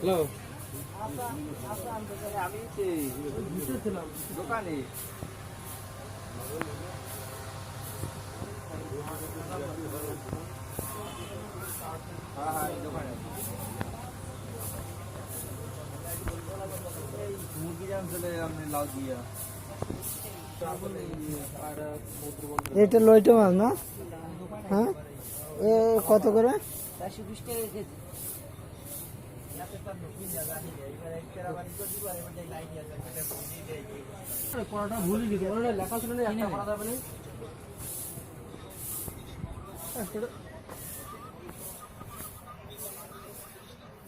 Hello. আমি দোকানে মুরগি জানছিলে আপনি লাউ দিয়া এটা লইটা মাছ না? হ্যাঁ, এ কত করে? 420 টাকা কেজি। পড়াটা ভুলে গেছি, মনে হয় লেখা ছিল না একটা পড়া যাবে না।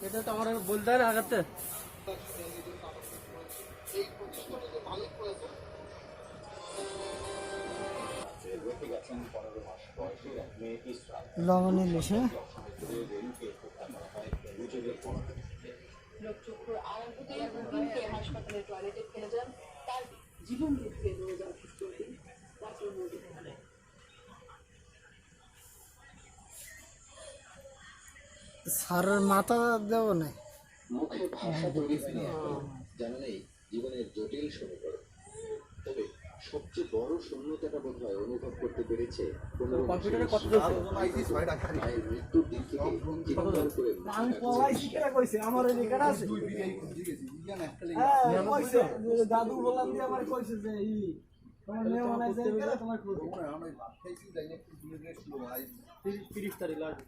এটা তো আমার বলতে হয় না আগাতে। লবণ ইলিশ, হ্যাঁ। লোকচক্ষুর আড়াল হতেই রুটিনকে হাসপাতালের টয়লেটে ফেলে যান তার জীবন দিতে 2015 তাকে নদী সারের মাথা দেবো না। মুখে ভাষা তৈরি হয়নি এখনো, জানা নেই জীবনের জটিল সমীকরণ। তবে সবচেয়ে বড় শূন্যতাটা বোধ হয় অনুভব করতে পেরেছে কম্পিউটারে কত মায়ের মৃত্যুর দিন থেকে চিৎকার করে আমার দাদু বললাম দিয়ে আমার কইছে যে তোমার মেহমান আছে তোমার 30 তারিখ লাস্ট।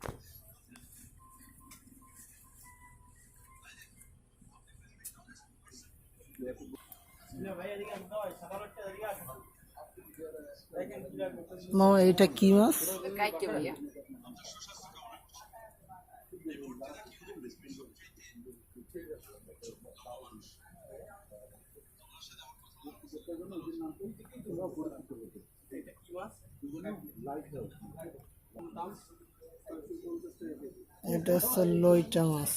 মামা এটা কি মাছ? কাইকে ভাইয়া এটা হচ্ছে লইটা মাছ।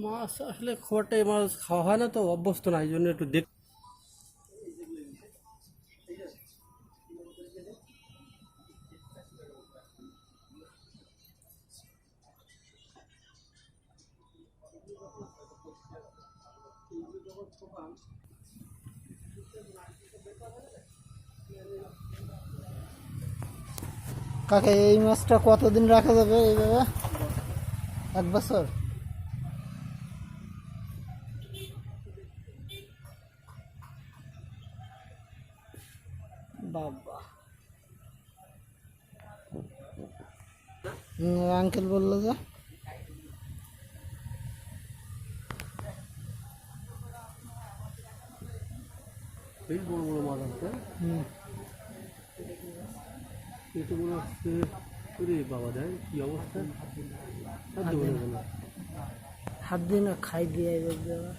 মাছ আসলে খুব একটা এই মাছ খাওয়া হয় না তো, অভ্যস্ত না, এই জন্য একটু দেখ। কাকা এই মাছটা কতদিন রাখা যাবে এইভাবে? 1 বছর? বাবা, আঙ্কেল বললো যে বেশ বড় বড় মাছ আছে। এত বড় আসছে, ওরে বাবা দেয় কি অবস্থা। আর দেবো না। হাত দিয়ে না খাই দিয়ে দেওয়া।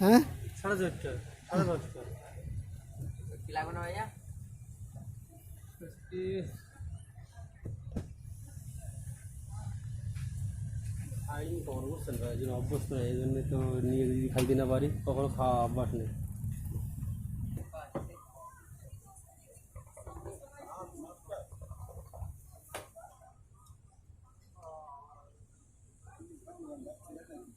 হ্যাঁ, 4.5টা 5.5টা কি লাগবে না ভাইয়া? আইন কখনো বুঝছেন ভাই, এই জন্য অভ্যস্ত নেই, এই জন্য তো নিয়ে যদি খাইতে না পারি কখনো খাওয়া অভ্যাস নেই।